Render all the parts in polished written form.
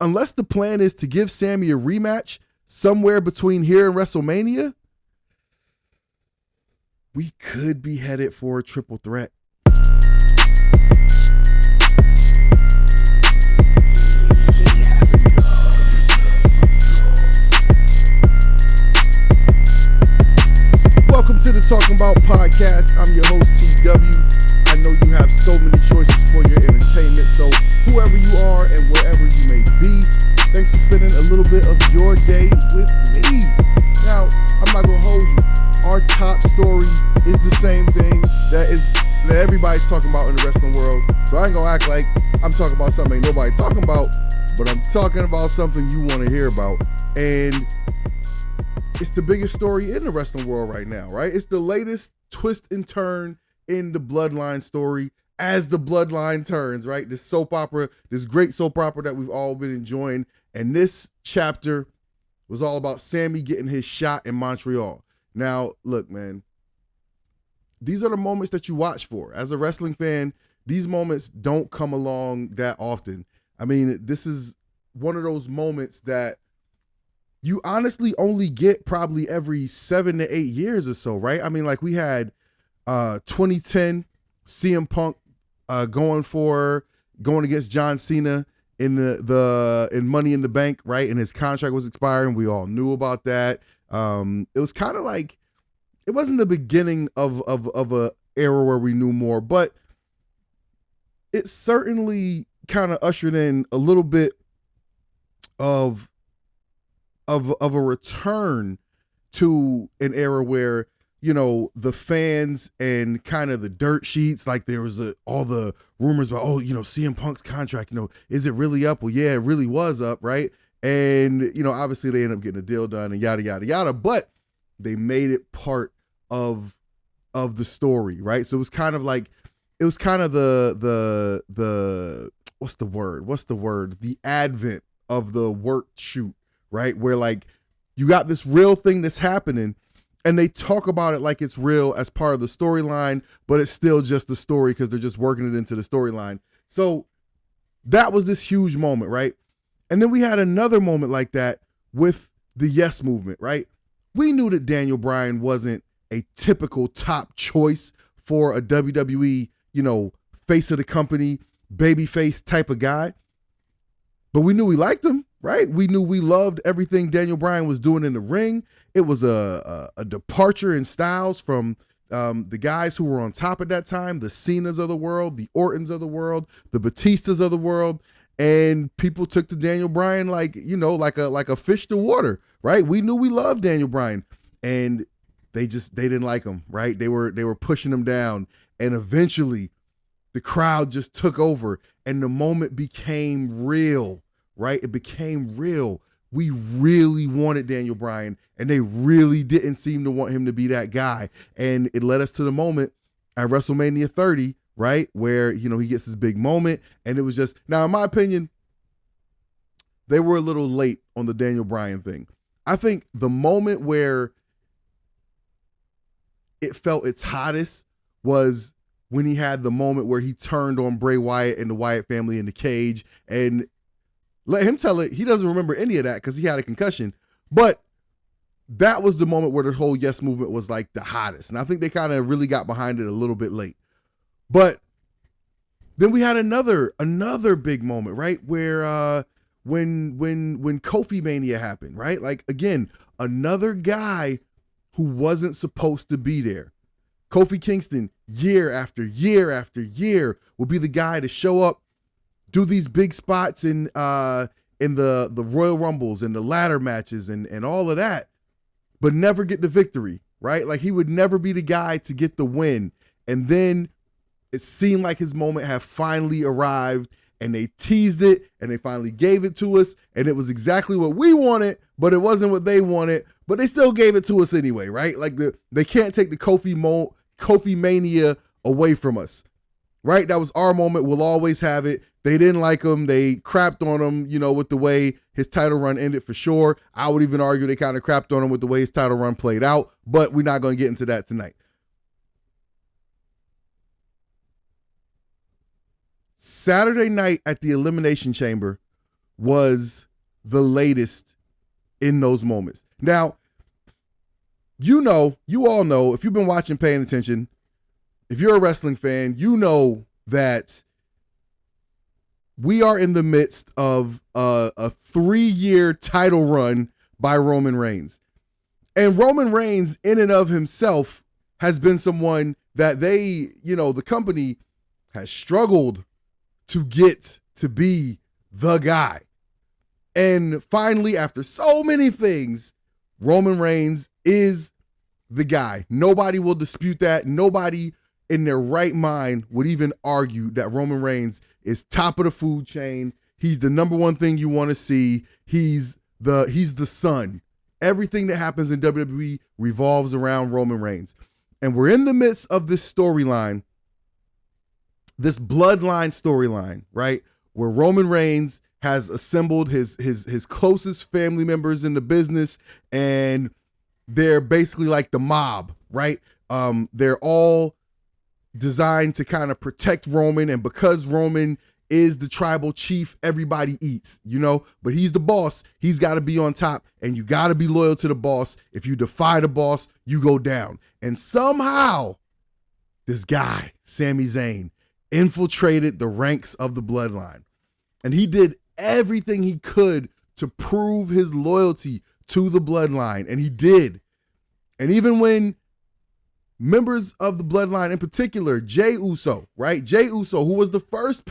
unless the plan is to give Sami a rematch somewhere between here and WrestleMania, we could be headed for a triple threat. Welcome to the Talkin Bout podcast. I'm your host, TW. I know you have so many choices for your entertainment, so whoever you are and wherever you may be, thanks for spending a little bit of your day with me. Now, I'm not going to hold you. Our top story is the same thing that everybody's talking about in the wrestling world, so I ain't going to act like I'm talking about something ain't nobody talking about, but I'm talking about something you want to hear about, and it's the biggest story in the wrestling world right now, right? It's the latest twist and turn in the Bloodline story as the Bloodline turns, right? This soap opera, this great soap opera that we've all been enjoying. And this chapter was all about Sami getting his shot in Montreal. Now, look, man, these are the moments that you watch for. As a wrestling fan, these moments don't come along that often. I mean, this is one of those moments that you honestly only get probably every 7 to 8 years or so, right? I mean, like we had 2010 CM Punk going against John Cena in in Money in the Bank, right? And his contract was expiring. We all knew about that. It was kind of like, it wasn't the beginning of a era where we knew more, but it certainly kind of ushered in a little bit of a return to an era where, you know, the fans and kind of the dirt sheets, like there was all the rumors about, oh, you know, CM Punk's contract, you know, is it really up? Well, yeah, it really was up, right? And, you know, obviously they ended up getting a deal done and yada, yada, yada, but they made it part of the story, right? So it was kind of like, it was kind of the what's the word? The advent of the work shoot, right? Where like you got this real thing that's happening and they talk about it like it's real as part of the storyline, but it's still just the story because they're just working it into the storyline. So that was this huge moment, right? And then we had another moment like that with the Yes Movement, right? We knew that Daniel Bryan wasn't a typical top choice for a WWE, you know, face of the company, babyface type of guy, but we knew we liked him. Right? We knew we loved everything Daniel Bryan was doing in the ring. It was a departure in styles from the guys who were on top at that time, the Cenas of the world, the Ortons of the world, the Batistas of the world. And people took to Daniel Bryan like, you know, like a fish to water, right? We knew we loved Daniel Bryan. And they didn't like him, right? They were pushing him down. And eventually the crowd just took over and the moment became real. Right? It became real. We really wanted Daniel Bryan and they really didn't seem to want him to be that guy. And it led us to the moment at WrestleMania 30, right? Where, you know, he gets his big moment and it was just, now in my opinion, they were a little late on the Daniel Bryan thing. I think the moment where it felt its hottest was when he had the moment where he turned on Bray Wyatt and the Wyatt family in the cage and let him tell it. He doesn't remember any of that because he had a concussion. But that was the moment where the whole Yes Movement was like the hottest. And I think they kind of really got behind it a little bit late. But then we had another big moment, right? Where when Kofi Mania happened, right? Like, again, another guy who wasn't supposed to be there. Kofi Kingston, year after year after year, will be the guy to show up, do these big spots in the Royal Rumbles and the ladder matches and all of that, but never get the victory, right? Like he would never be the guy to get the win. And then it seemed like his moment had finally arrived and they teased it and they finally gave it to us. And it was exactly what we wanted, but it wasn't what they wanted, but they still gave it to us anyway, right? Like they can't take the Kofi Mania away from us, right? That was our moment. We'll always have it. They didn't like him. They crapped on him, you know, with the way his title run ended for sure. I would even argue they kind of crapped on him with the way his title run played out, but we're not going to get into that tonight. Saturday night at the Elimination Chamber was the latest in those moments. Now, you all know, if you've been watching, paying attention, if you're a wrestling fan, you know that we are in the midst of a 3-year title run by Roman Reigns. And Roman Reigns, in and of himself, has been someone that the company has struggled to get to be the guy. And finally, after so many things, Roman Reigns is the guy. Nobody will dispute that. Nobody in their right mind would even argue that Roman Reigns is top of the food chain. He's the number one thing you want to see. He's the sun. Everything that happens in WWE revolves around Roman Reigns. And we're in the midst of this storyline, this bloodline storyline, right? Where Roman Reigns has assembled his closest family members in the business, and they're basically like the mob, right? They're all designed to kind of protect Roman, and because Roman is the tribal chief, everybody eats, but he's the boss. He's got to be on top, and you got to be loyal to the boss. If you defy the boss, you go down. And somehow this guy, Sami Zayn, infiltrated the ranks of the bloodline, and he did everything he could to prove his loyalty to the bloodline, and he did. And even when members of the bloodline, in particular, Jey Uso, right? Jey Uso, who was the first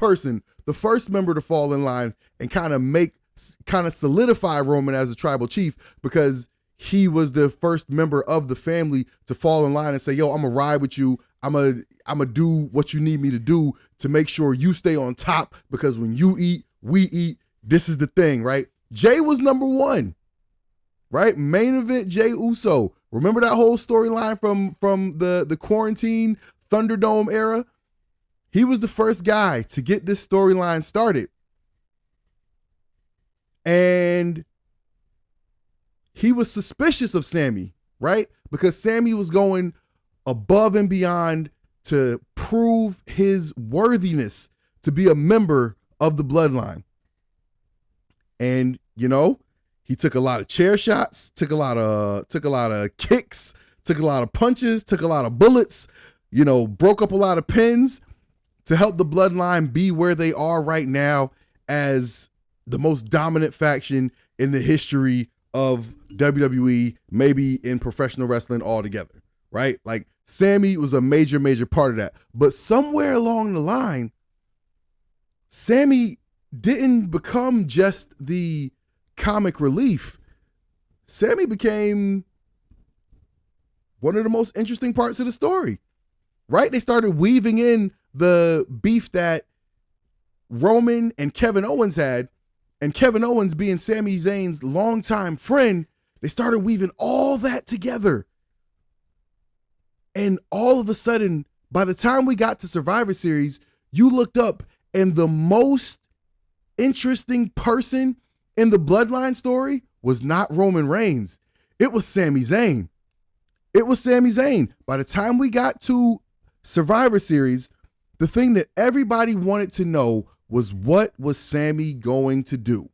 member to fall in line and kind of solidify Roman as a tribal chief, because he was the first member of the family to fall in line and say, yo, I'm gonna ride with you. I'm gonna do what you need me to do to make sure you stay on top, because when you eat, we eat. This is the thing, right? Jey was number one, right? Main event Jey Uso. Remember that whole storyline from the quarantine Thunderdome era? He was the first guy to get this storyline started. And he was suspicious of Sami, right? Because Sami was going above and beyond to prove his worthiness to be a member of the bloodline. And, he took a lot of chair shots, took a lot of kicks, took a lot of punches, took a lot of bullets, broke up a lot of pins to help the bloodline be where they are right now as the most dominant faction in the history of WWE, maybe in professional wrestling altogether, right? Like, Sami was a major, major part of that. But somewhere along the line, Sami didn't become just the comic relief. Sami became one of the most interesting parts of the story, right? They started weaving in the beef that Roman and Kevin Owens had, and Kevin Owens being Sami Zayn's longtime friend, they started weaving all that together. And all of a sudden, by the time we got to Survivor Series, you looked up and the most interesting person in the bloodline story was not Roman Reigns. It was Sami Zayn. It was Sami Zayn. By the time we got to Survivor Series, the thing that everybody wanted to know was, what was Sami going to do?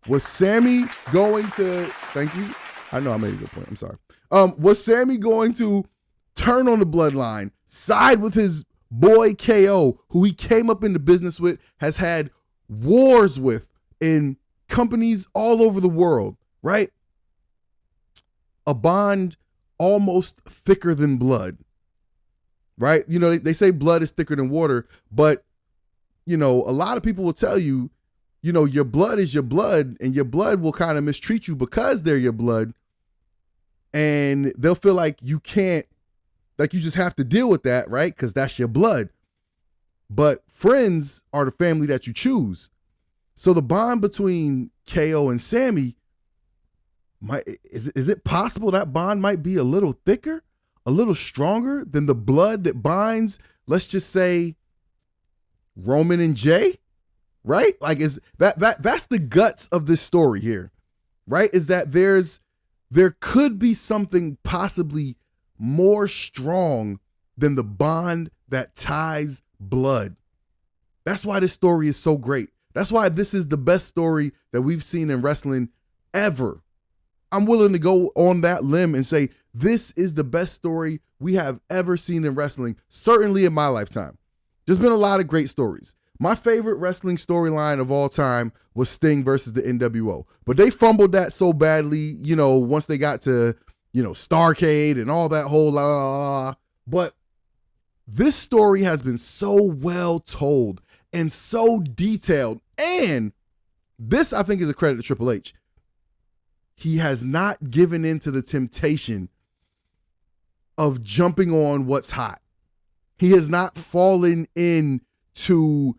Was Sami going to, thank you. I know I made a good point. I'm sorry. Was Sami going to turn on the bloodline, side with his boy KO, who he came up into business with, has had wars with in companies all over the world, right? A bond almost thicker than blood, right? They say blood is thicker than water, but, a lot of people will tell you, your blood is your blood, and your blood will kind of mistreat you because they're your blood, and they'll feel like you can't, like you just have to deal with that, right? Because that's your blood. But friends are the family that you choose. So the bond between KO and Sami, is it possible that bond might be a little thicker, a little stronger than the blood that binds, let's just say, Roman and Jey, right? Like, is that's the guts of this story here, right? Is that there could be something possibly more strong than the bond that ties blood. That's why this story is so great, That's why this is the best story that we've seen in wrestling ever. I'm willing to go on that limb and say this is the best story we have ever seen in wrestling, certainly in my lifetime. There's been a lot of great stories. My favorite wrestling storyline of all time was Sting versus the NWO. But they fumbled that so badly, once they got to, Starrcade and all that whole la la la. But this story has been so well told and so detailed. And this, I think, is a credit to Triple H. He has not given in to the temptation of jumping on what's hot. He has not fallen into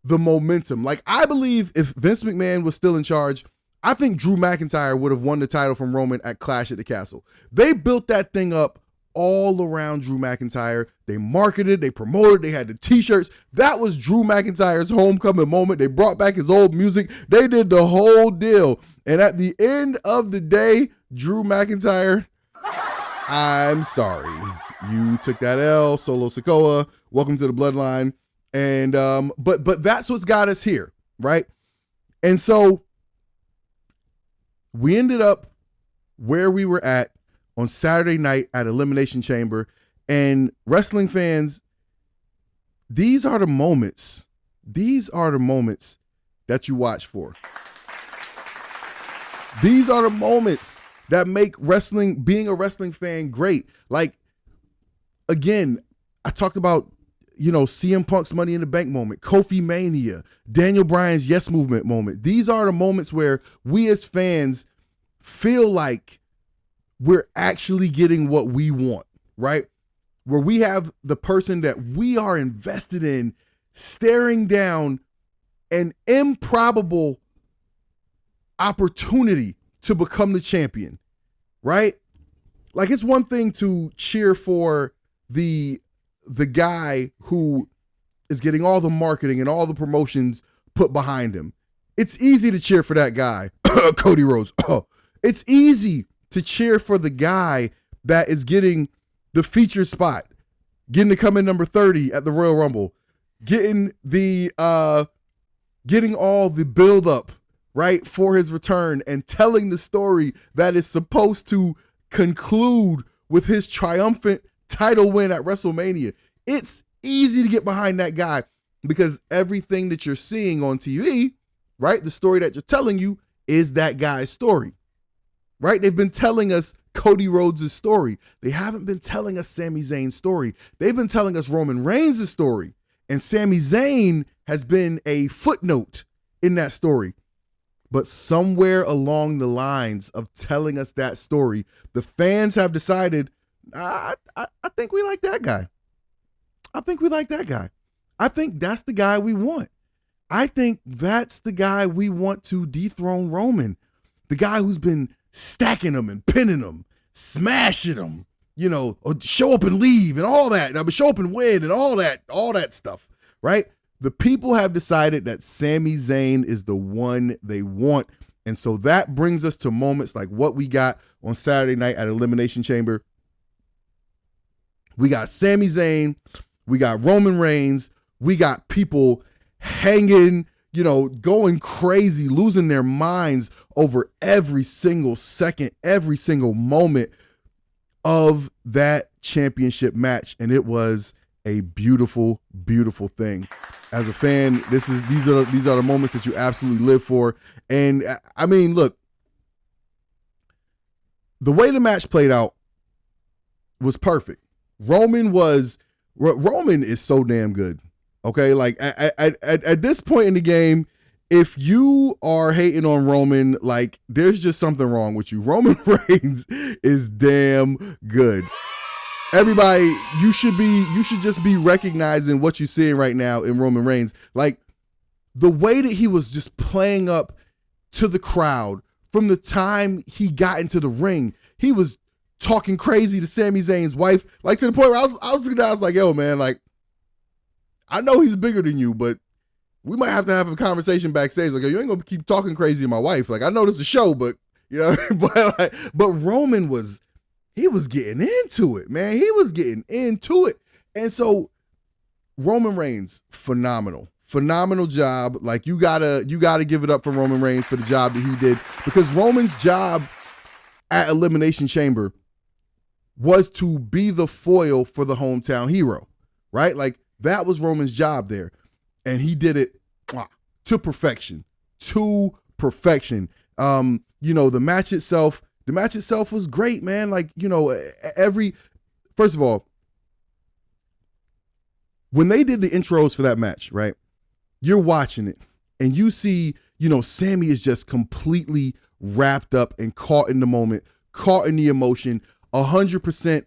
the momentum. Like, I believe if Vince McMahon was still in charge, I think Drew McIntyre would have won the title from Roman at Clash at the Castle. They built that thing up all around Drew McIntyre. They marketed, they promoted, they had the t-shirts. That was Drew McIntyre's homecoming moment. They brought back his old music. They did the whole deal. And at the end of the day, Drew McIntyre, I'm sorry. You took that L, Solo Sikoa. Welcome to the bloodline. And but that's what's got us here, right? And so we ended up where we were at on Saturday night at Elimination Chamber. And wrestling fans, these are the moments that you watch for. These are the moments that make wrestling, being a wrestling fan, great. Like, again, I talked about, CM Punk's Money in the Bank moment, Kofi Mania, Daniel Bryan's Yes Movement moment. These are the moments where we as fans feel like we're actually getting what we want, right? Where we have the person that we are invested in staring down an improbable opportunity to become the champion, right? Like, it's one thing to cheer for the guy who is getting all the marketing and all the promotions put behind him. It's easy to cheer for that guy, Cody Rhodes. It's easy to cheer for the guy that is getting the featured spot, getting to come in number 30 at the Royal Rumble, getting all the build up, right, for his return, and telling the story that is supposed to conclude with his triumphant title win at WrestleMania. It's easy to get behind that guy because everything that you're seeing on TV, right, the story that you're telling you is that guy's story, right? They've been telling us Cody Rhodes' story. They haven't been telling us Sami Zayn's story. They've been telling us Roman Reigns' story. And Sami Zayn has been a footnote in that story. But somewhere along the lines of telling us that story, the fans have decided, I think we like that guy. I think we like that guy. I think that's the guy we want. I think that's the guy we want to dethrone Roman. The guy who's been stacking them and pinning them, smashing them, or show up and leave and all that. Show up and win and all that stuff, right? The people have decided that Sami Zayn is the one they want. And so that brings us to moments like what we got on Saturday night at Elimination Chamber. We got Sami Zayn, we got Roman Reigns, we got people hanging, going crazy, losing their minds over every single second, every single moment of that championship match. And it was a beautiful, beautiful thing. As a fan, these are the moments that you absolutely live for. And I mean, look, the way the match played out was perfect. Roman is so damn good. Okay, like at this point in the game, if you are hating on Roman, like, there's just something wrong with you. Roman Reigns is damn good. Everybody, you should just be recognizing what you're seeing right now in Roman Reigns. Like, the way that he was just playing up to the crowd from the time he got into the ring, he was talking crazy to Sami Zayn's wife, like, to the point where I was looking down, I was like, yo, man, like, I know he's bigger than you, but we might have to have a conversation backstage. Like, you ain't gonna keep talking crazy to my wife. Like, I know this is a show, but but Roman was getting into it, man. He was getting into it. And so Roman Reigns, phenomenal. phenomenal job. Like you gotta give it up for Roman Reigns for the job that he did, because Roman's job at Elimination Chamber was to be the foil for the hometown hero, right? Like that was Roman's job there, and he did it to perfection. The match itself was great, man. Like, first of all, when they did the intros for that match, right? You're watching it and you see, Sami is just completely wrapped up and caught in the moment, caught in the emotion, 100%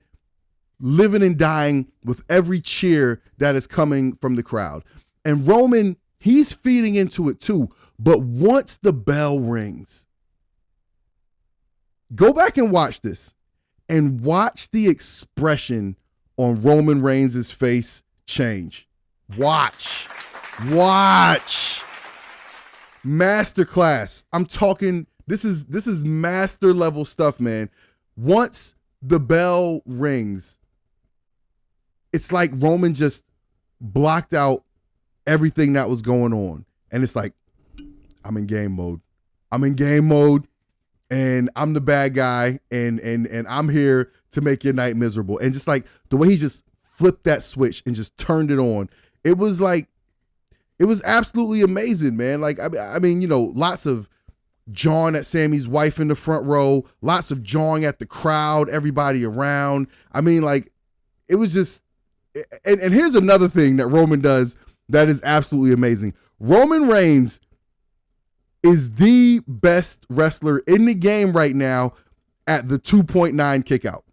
living and dying with every cheer that is coming from the crowd. And Roman, he's feeding into it too. But once the bell rings, go back and watch this and watch the expression on Roman Reigns' face change. Watch. Masterclass. I'm talking, this is master level stuff, man. Once the bell rings, it's like Roman just blocked out everything that was going on. And it's like, I'm in game mode, and I'm the bad guy, and I'm here to make your night miserable. And just like the way he just flipped that switch and just turned it on, it was absolutely amazing, man. Like, I mean, lots of jawing at Sami's wife in the front row, lots of jawing at the crowd, everybody around. I mean, like, it was just, and here's another thing that Roman does that is absolutely amazing. Roman Reigns is the best wrestler in the game right now at the 2.9 kick out.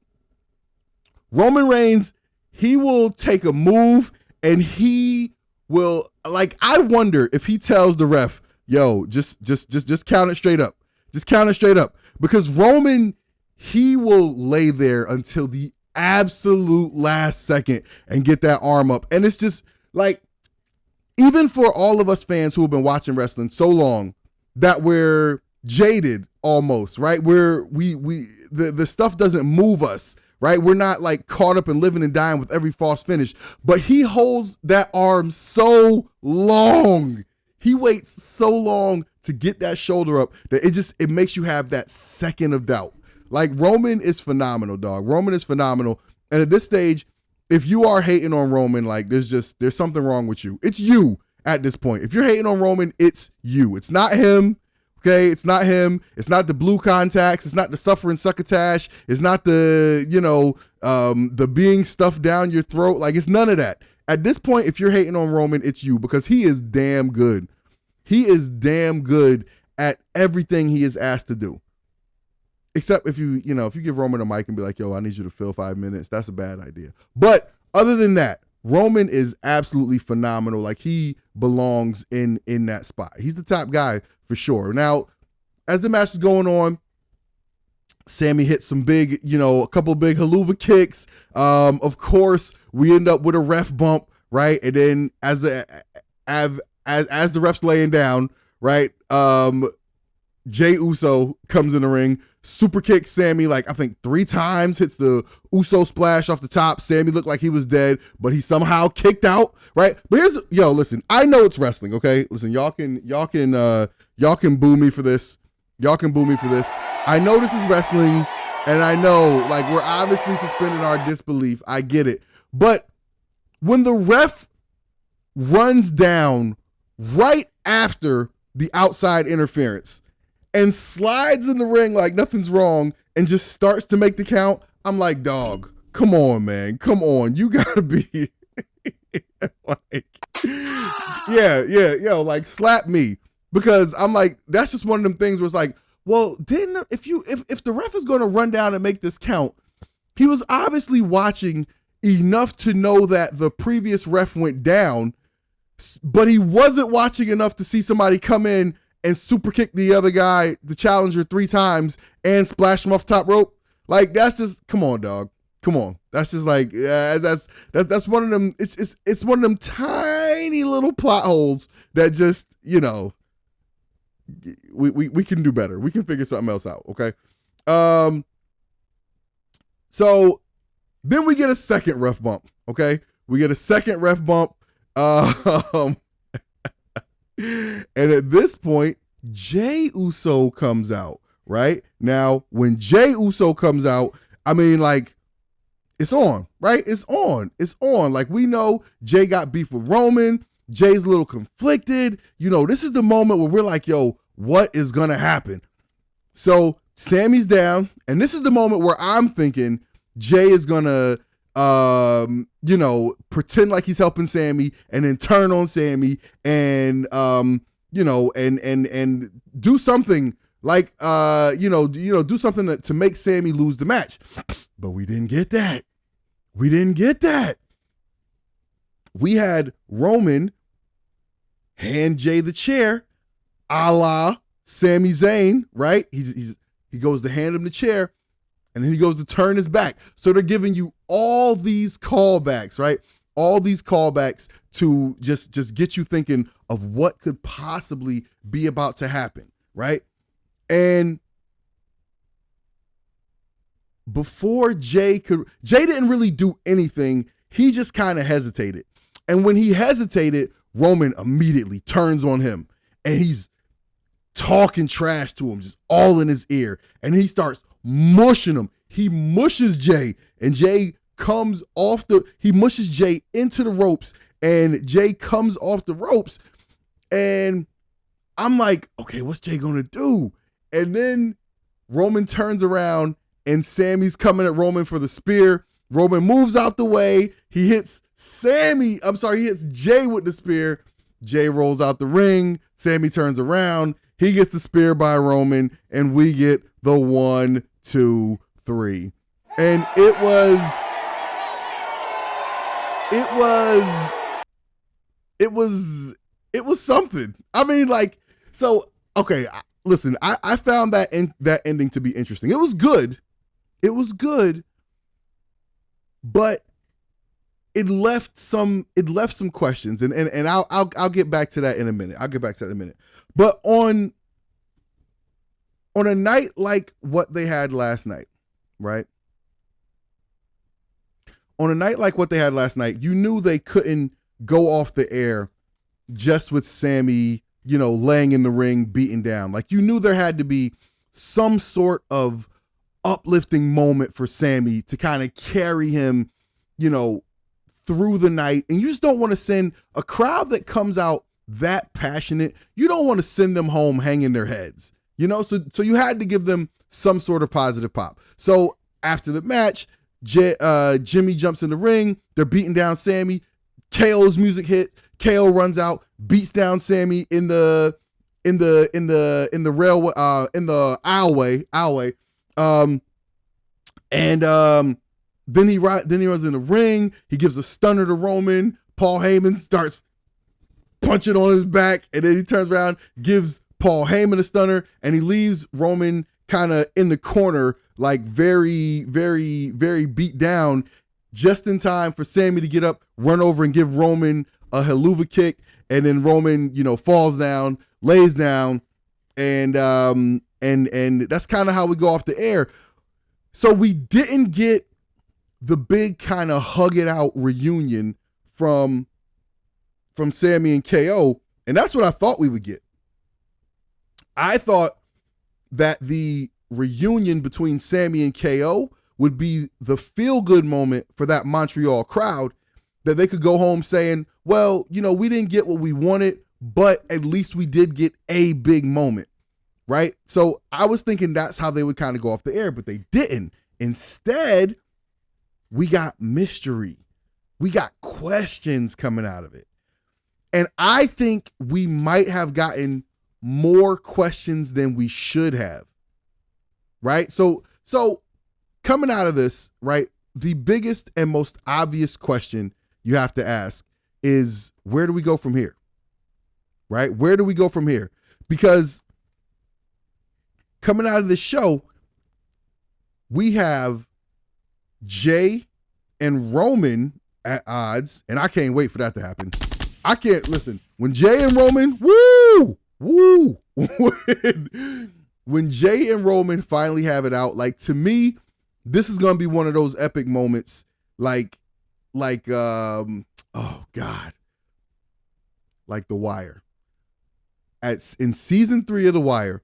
Roman Reigns, he will take a move and he will, like, I wonder if he tells the ref, yo, just count it straight up. Just count it straight up. Because Roman, he will lay there until the absolute last second and get that arm up. And it's just like, even for all of us fans who have been watching wrestling so long that we're jaded almost, right? Where the stuff doesn't move us, right? We're not like caught up in living and dying with every false finish, but he holds that arm so long. He waits so long to get that shoulder up that it makes you have that second of doubt. Like, Roman is phenomenal, dog. Roman is phenomenal. And at this stage, if you are hating on Roman, like, there's something wrong with you. It's you at this point. If you're hating on Roman, it's you. It's not him. Okay, it's not him. It's not the blue contacts. It's not the suffering succotash. It's not the, the being stuffed down your throat. Like, it's none of that. At this point, if you're hating on Roman, it's you, because he is damn good. He is damn good at everything he is asked to do. Except if you give Roman a mic and be like, yo, I need you to fill 5 minutes, that's a bad idea. But other than that, Roman is absolutely phenomenal. Like, he belongs in that spot. He's the top guy for sure. Now, as the match is going on, Sami hits some big, a couple big haluva kicks. Of course, we end up with a ref bump, right? And then as the ref's laying down, right? Jey Uso comes in the ring, super kicks Sami like I think 3 times, hits the Uso splash off the top. Sami looked like he was dead, but he somehow kicked out, right? But listen, I know it's wrestling, okay? Listen, y'all can boo me for this. Y'all can boo me for this. I know this is wrestling, and I know, like, we're obviously suspending our disbelief. I get it. But when the ref runs down right after the outside interference and slides in the ring like nothing's wrong and just starts to make the count, I'm like, dog, come on, man. Come on. You gotta be like, like, slap me. Because I'm like, that's just one of them things where it's like, well, if the ref is gonna run down and make this count, he was obviously watching enough to know that the previous ref went down, but he wasn't watching enough to see somebody come in and super kick the other guy, the challenger, 3 times and splash him off top rope. Like, that's just, come on, dog. Come on. That's just like, that's one of them. It's one of them tiny little plot holes that just, we can do better. We can figure something else out. Okay. So then we get a second ref bump. Okay. We get a second ref bump. And at this point, Jey Uso comes out, right? Now, when Jey Uso comes out, I mean, like, it's on, right? It's on. It's on. Like, we know Jey got beef with Roman. Jay's a little conflicted. You know, this is the moment where we're like, yo, what is going to happen? So Sammy's down, and this is the moment where I'm thinking Jey is going to, you know, pretend like he's helping Sammy and then turn on Sammy and, you know, and do something like, do something to make Sammy lose the match. But we didn't get that. We didn't get that. We had Roman hand Jey the chair, a la Sami Zayn, right? He goes to hand him the chair, and then he goes to turn his back. So they're giving you all these callbacks, right? All these callbacks to just get you thinking of what could possibly be about to happen, right? And before Jey didn't really do anything. He just kind of hesitated. And when he hesitated, Roman immediately turns on him and he's talking trash to him, just all in his ear. And he starts mushing him. He mushes Jey, and Jey he mushes Jey into the ropes, and Jey comes off the ropes. And I'm like, okay, what's Jey gonna do? And then Roman turns around and Sammy's coming at Roman for the spear. Roman moves out the way. He hits Jey with the spear. Jey rolls out the ring. Sammy turns around. He gets the spear by Roman, and we get the 1, 2, 3. And it was something. I mean, like, so, okay, listen, I found that ending to be interesting. It was good. But it left some questions, and I'll get back to that in a minute. But on a night like what they had last night, right? On a night like what they had last night, you knew they couldn't go off the air just with Sammy, you know, laying in the ring, beaten down. Like, you knew there had to be some sort of uplifting moment for Sammy to kind of carry him, you know, through the night. And you just don't want to send a crowd that comes out that passionate. You don't want to send them home hanging their heads, you know? So you had to give them some sort of positive pop. So after the match, Jimmy jumps in the ring. They're beating down Sammy. KO's music hit. KO runs out, beats down Sammy in the aisleway. Then he runs in the ring. He gives a stunner to Roman. Paul Heyman starts punching on his back, and then he turns around, gives Paul Heyman a stunner, and he leaves Roman kind of in the corner, like very, very, very beat down, just in time for Sammy to get up, run over, and give Roman a haluva kick. And then Roman, you know, falls down, lays down, and that's kind of how we go off the air. So we didn't get the big kind of hug it out reunion from Sammy and KO, and that's what I thought we would get. I thought that the reunion between Sammy and KO would be the feel-good moment for that Montreal crowd, that they could go home saying, well, you know, we didn't get what we wanted, but at least we did get a big moment, right? So I was thinking that's how they would kind of go off the air, but they didn't. Instead, we got mystery. We got questions coming out of it. And I think we might have gotten more questions than we should have, right? So coming out of this, right, the biggest and most obvious question you have to ask is, where do we go from here? Right? Where do we go from here? Because coming out of the show, we have Jey and Roman at odds, and I can't wait for that to happen. I can't listen. When Jey and Roman, when Jey and Roman finally have it out, like, to me, this is gonna be one of those epic moments, like oh God, like The Wire. in season 3 of The Wire,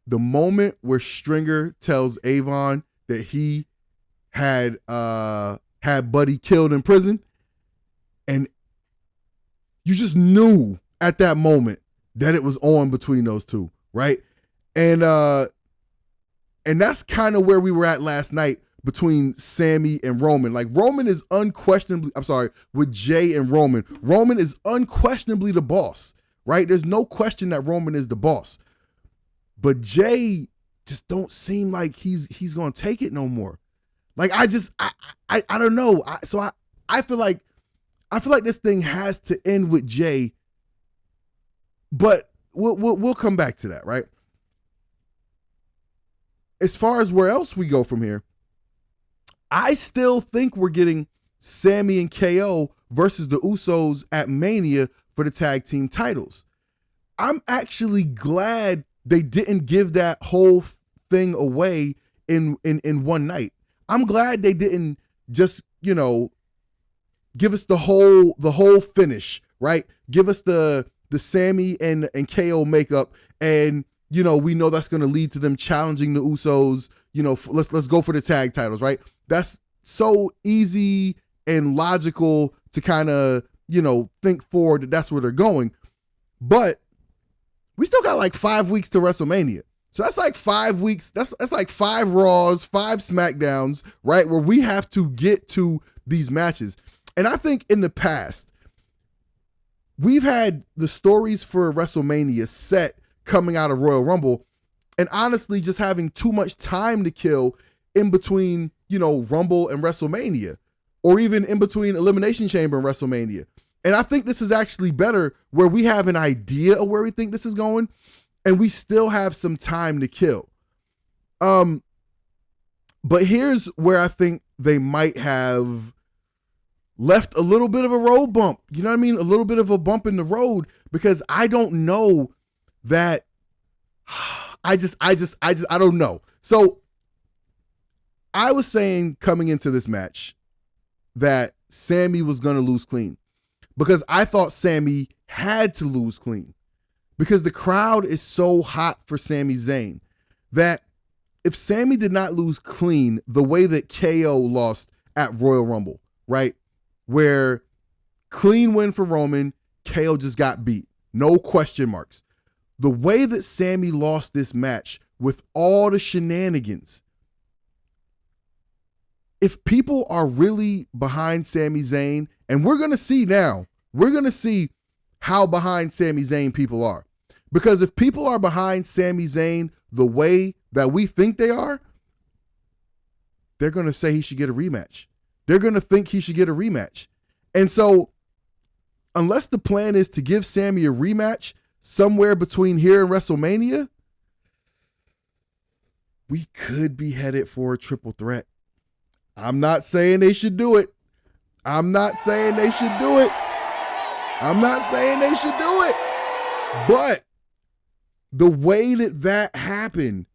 the moment where Stringer tells Avon that he had Buddy killed in prison, and you just knew at that moment that it was on between those two, right? And that's kind of where we were at last night between Sami and Roman. Like, Roman is unquestionably, with Jay and Roman is unquestionably the boss, right? There's no question that Roman is the boss. But Jay just don't seem like he's gonna take it no more. Like, I don't know. I feel like this thing has to end with Jay. But we'll come back to that, right? As far as where else we go from here, I still think we're getting Sami and KO versus the Usos at Mania for the tag team titles. I'm actually glad they didn't give that whole thing away in one night. I'm glad they didn't just, give us the whole finish, right? Give us the Sami and KO makeup, and we know that's going to lead to them challenging the Usos. Let's go for the tag titles, right? That's so easy and logical to kind of think forward that that's where they're going. But we still got like 5 weeks to WrestleMania. So that's like 5 weeks. That's like 5 Raws, 5 SmackDowns, right? Where we have to get to these matches. And I think in the past, we've had the stories for WrestleMania set coming out of Royal Rumble, and honestly just having too much time to kill in between, Rumble and WrestleMania, or even in between Elimination Chamber and WrestleMania. And I think this is actually better, where we have an idea of where we think this is going, and we still have some time to kill. But here's where I think they might have left a little bit of a road bump. You know what I mean? A little bit of a bump in the road, because I don't know that. I don't know. So I was saying coming into this match that Sami was going to lose clean, because I thought Sami had to lose clean, because the crowd is so hot for Sami Zayn that if Sami did not lose clean the way that KO lost at Royal Rumble, right? Where clean win for Roman, KO just got beat. No question marks. The way that Sami lost this match with all the shenanigans, if people are really behind Sami Zayn, and we're going to see how behind Sami Zayn people are. Because if people are behind Sami Zayn the way that we think they are, they're going to say he should get a rematch. They're going to think he should get a rematch. And so, unless the plan is to give Sami a rematch somewhere between here and WrestleMania, we could be headed for a triple threat. I'm not saying they should do it. But the way that happened,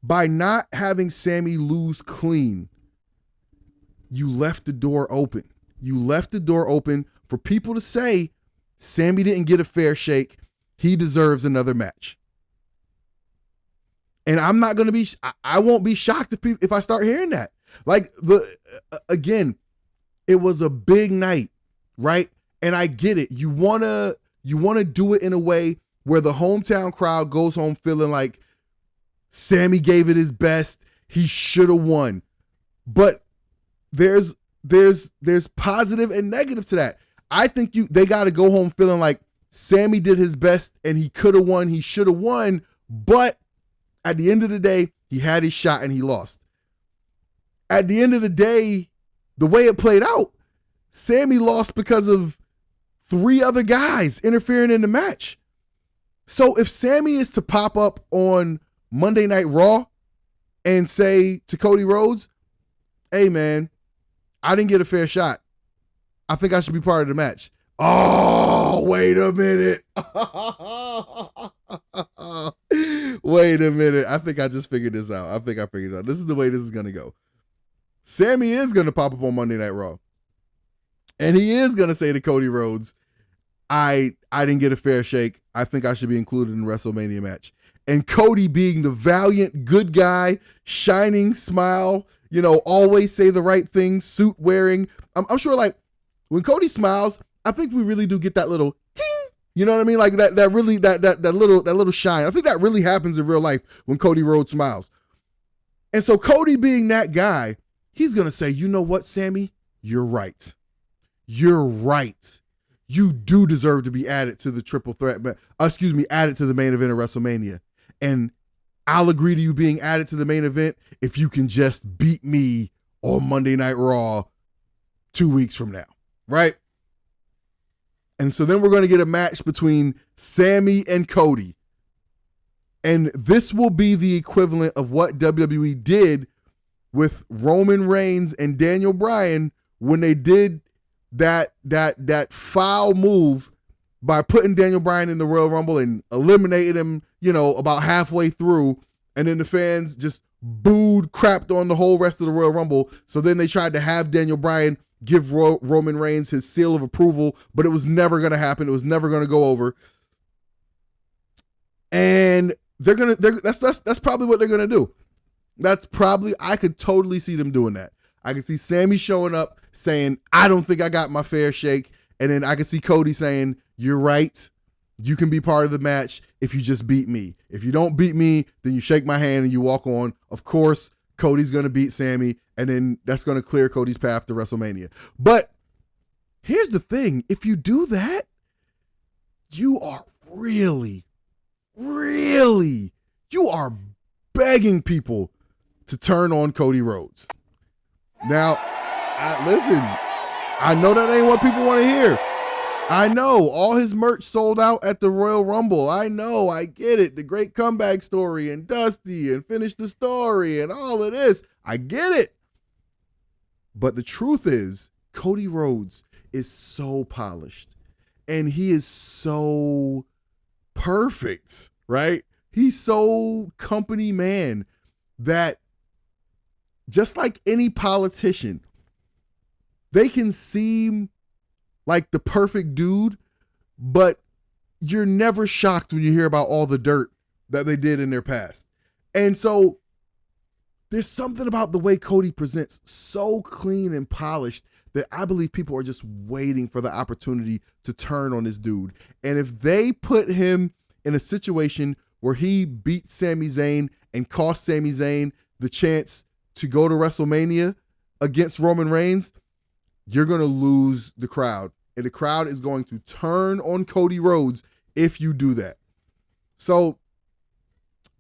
by not having Sami lose clean, you left the door open. You left the door open for people to say Sami didn't get a fair shake. He deserves another match. And I'm not going to be, I won't be shocked if I start hearing that. Like, again, it was a big night, right? And I get it. You want to do it in a way where the hometown crowd goes home feeling like Sami gave it his best. He should have won. But there's positive and negative to that. I think they got to go home feeling like Sami did his best and he could have won. He should have won. But at the end of the day, he had his shot and he lost. At the end of the day, the way it played out, Sami lost because of 3 other guys interfering in the match. So if Sami is to pop up on Monday Night Raw and say to Cody Rhodes, hey man, I didn't get a fair shot. I think I should be part of the match. Oh, wait a minute. Wait a minute. I think I just figured this out. This is the way this is going to go. Sami is going to pop up on Monday Night Raw. And he is going to say to Cody Rhodes, I didn't get a fair shake. I think I should be included in the WrestleMania match. And Cody being the valiant, good guy, shining smile, always say the right thing, suit wearing. I'm sure like when Cody smiles, I think we really do get that little ting. You know what I mean? Like that really that little shine. I think that really happens in real life when Cody Rhodes smiles. And so Cody being that guy, he's going to say, you know what, Sami? You're right. You're right. You do deserve to be added to the triple threat, added to the main event of WrestleMania. And I'll agree to you being added to the main event if you can just beat me on Monday Night Raw 2 weeks from now, right? And so then we're going to get a match between Sami and Cody. And this will be the equivalent of what WWE did with Roman Reigns and Daniel Bryan when they did that foul move by putting Daniel Bryan in the Royal Rumble and eliminated him, about halfway through. And then the fans just booed, crapped on the whole rest of the Royal Rumble. So then they tried to have Daniel Bryan give Roman Reigns his seal of approval, but it was never going to happen. It was never going to go over. And that's probably what they're going to do. I could totally see them doing that. I can see Sami showing up saying, I don't think I got my fair shake. And then I can see Cody saying, you're right. You can be part of the match if you just beat me. If you don't beat me, then you shake my hand and you walk on. Of course, Cody's going to beat Sami, and then that's going to clear Cody's path to WrestleMania. But here's the thing. If you do that, you are really, you are begging people to turn on Cody Rhodes. Now, listen, I know that ain't what people want to hear. I know all his merch sold out at the Royal Rumble. I know, I get it. The great comeback story and Dusty and finish the story and all of this. I get it. But the truth is, Cody Rhodes is so polished and he is so perfect, right? He's so company man that just like any politician, they can seem like the perfect dude, but you're never shocked when you hear about all the dirt that they did in their past. And so there's something about the way Cody presents so clean and polished that I believe people are just waiting for the opportunity to turn on this dude. And if they put him in a situation where he beat Sami Zayn and cost Sami Zayn the chance to go to WrestleMania against Roman Reigns, you're going to lose the crowd. And the crowd is going to turn on Cody Rhodes if you do that. So,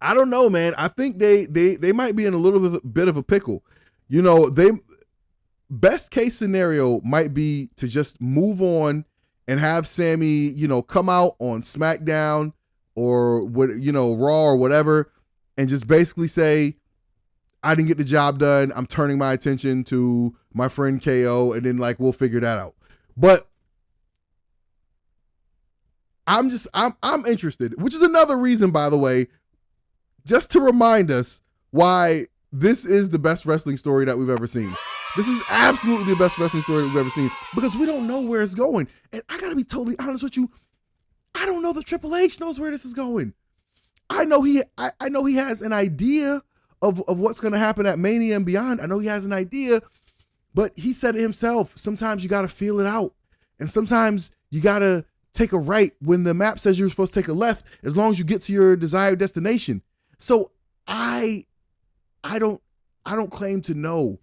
I don't know, man. I think they might be in a little bit of a pickle. Best case scenario might be to just move on and have Sami, come out on SmackDown or Raw or whatever, and just basically say, I didn't get the job done. I'm turning my attention to my friend KO, and then we'll figure that out. But I'm interested, which is another reason, by the way, just to remind us why this is the best wrestling story that we've ever seen. This is absolutely the best wrestling story that we've ever seen because we don't know where it's going. And I got to be totally honest with you. I don't know that Triple H knows where this is going. I know he has an idea of what's going to happen at Mania and beyond. I know he has an idea, but he said it himself. Sometimes you got to feel it out. And sometimes you got to take a right when the map says you're supposed to take a left, as long as you get to your desired destination. So I don't claim to know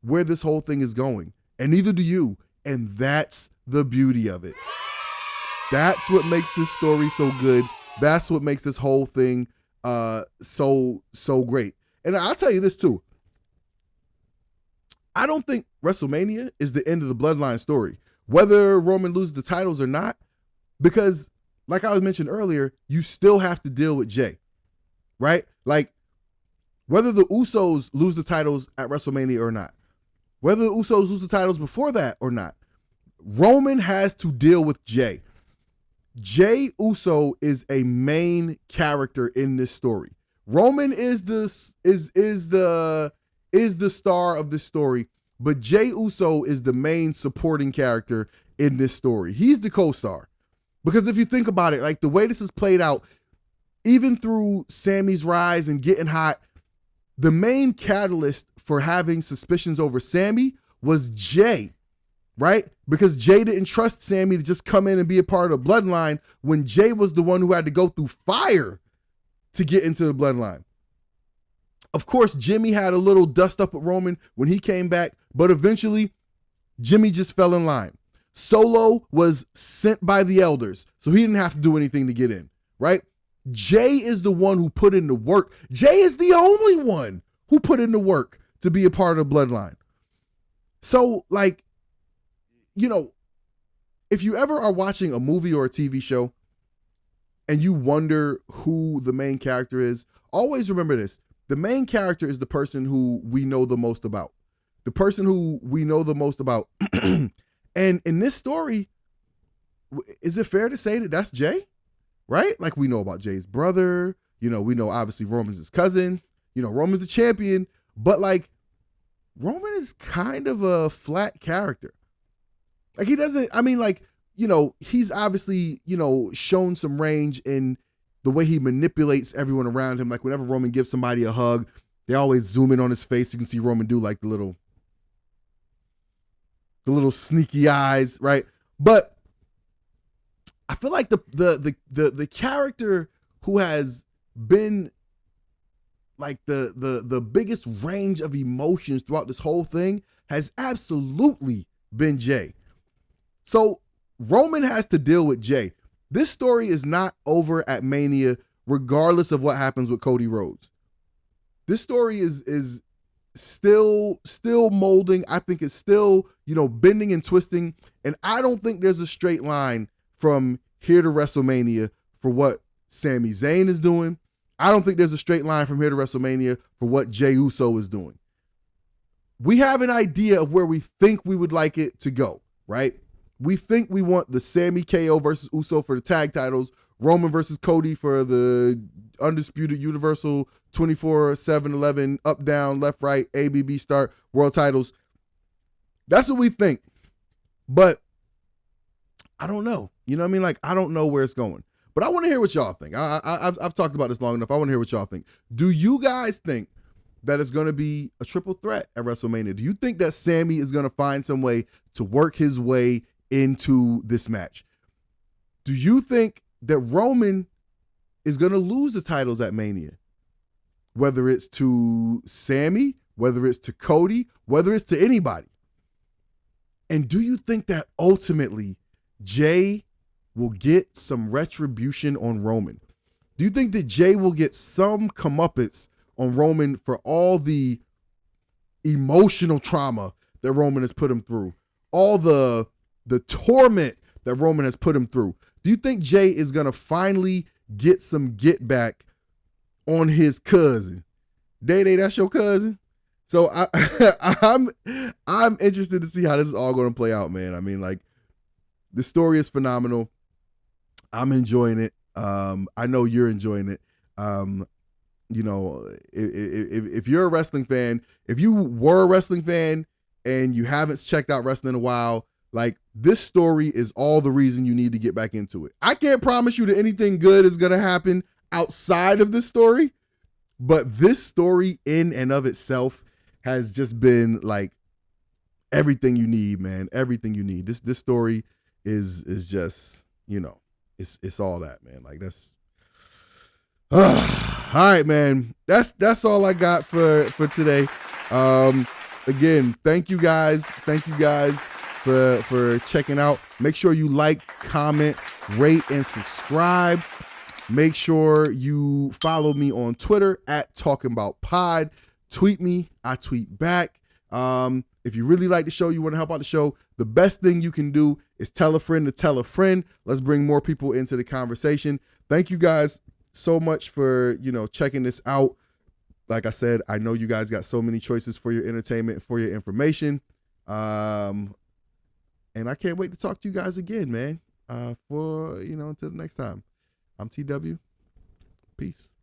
where this whole thing is going, and neither do you. And that's the beauty of it. That's what makes this story so good. That's what makes this whole thing so great. And I'll tell you this too. I don't think WrestleMania is the end of the Bloodline story, whether Roman loses the titles or not, because like I was mentioned earlier, you still have to deal with Jay, right? Like whether the Usos lose the titles at WrestleMania or not, whether the Usos lose the titles before that or not, Roman has to deal with Jay. Jay Uso is a main character in this story. Roman is the star of this story, but Jay Uso is the main supporting character in this story. He's the co-star. Because if you think about it, like the way this is played out, even through Sami's rise and getting hot, the main catalyst for having suspicions over Sami was Jay, right? Because Jay didn't trust Sami to just come in and be a part of the bloodline when Jay was the one who had to go through fire to get into the bloodline. Of course, Jimmy had a little dust up with Roman when he came back, but eventually Jimmy just fell in line. Solo was sent by the elders, so he didn't have to do anything to get in, right? Jay is the one who put in the work. Jay is the only one who put in the work to be a part of the bloodline. So, like, you know, if you ever are watching a movie or a TV show and you wonder who the main character is, always remember this. The main character is the person who we know the most about. The person who we know the most about. And in this story, is it fair to say that that's Jay? Right? Like, we know about Jay's brother. You know, we know obviously Roman's his cousin. You know, Roman's the champion. But, like, Roman is kind of a flat character. Like, he doesn't, I mean, like, you know, he's obviously, you know, shown some range in the way he manipulates everyone around him. Like, whenever Roman gives somebody a hug, they always zoom in on his face. You can see Roman do, like, the little sneaky eyes, right? But I feel like the character who has been like the biggest range of emotions throughout this whole thing has absolutely been Jay. So Roman has to deal with Jay. This story is not over at Mania, regardless of what happens with Cody Rhodes. This story is still molding. I think it's still, you know, bending and twisting. And I don't think there's a straight line from here to WrestleMania for what Sami Zayn is doing. I don't think there's a straight line from here to WrestleMania for what Jey Uso is doing. We have an idea of where we think we would like it to go, right? We think we want the Sami KO versus Uso for the tag titles, Roman versus Cody for the undisputed Universal 24/7/11 up, down, left, right, ABB start world titles. That's what we think. But I don't know. You know what I mean? Like, I don't know where it's going. But I want to hear what y'all think. I've talked about this long enough. I want to hear what y'all think. Do you guys think that it's going to be a triple threat at WrestleMania? Do you think that Sami is going to find some way to work his way into this match? Do you think that Roman is going to lose the titles at Mania? Whether it's to Sami, whether it's to Cody, whether it's to anybody. And do you think that ultimately Jay will get some retribution on Roman? Do you think that Jay will get some comeuppance on Roman for all the emotional trauma that Roman has put him through? All the torment that Roman has put him through? Do you think Jay is going to finally get some get back on his cousin? Day, that's your cousin? So I'm interested to see how this is all going to play out, man. I mean, like, the story is phenomenal. I'm enjoying it. I know you're enjoying it. You know, if you're a wrestling fan, if you were a wrestling fan and you haven't checked out wrestling in a while, like, this story is all the reason you need to get back into it. I can't promise you that anything good is going to happen outside of this story, but this story in and of itself has just been like everything you need, man. Everything you need. This story is just, you know, it's all that, man. Like, that's all right, man. That's all I got for today. Again, thank you guys. Thank you guys for checking out. Make sure you like, comment, rate, and subscribe. Make sure you follow me on Twitter at Talkin Bout Pod. Tweet me, I tweet back. If you really like the show, you want to help out the show, the best thing you can do is tell a friend to tell a friend. Let's bring more people into the conversation. Thank you guys so much for, you know, checking this out. Like I said, I know you guys got so many choices for your entertainment, for your information. And I can't wait to talk to you guys again, man. For, you know, until the next time. I'm TW. Peace.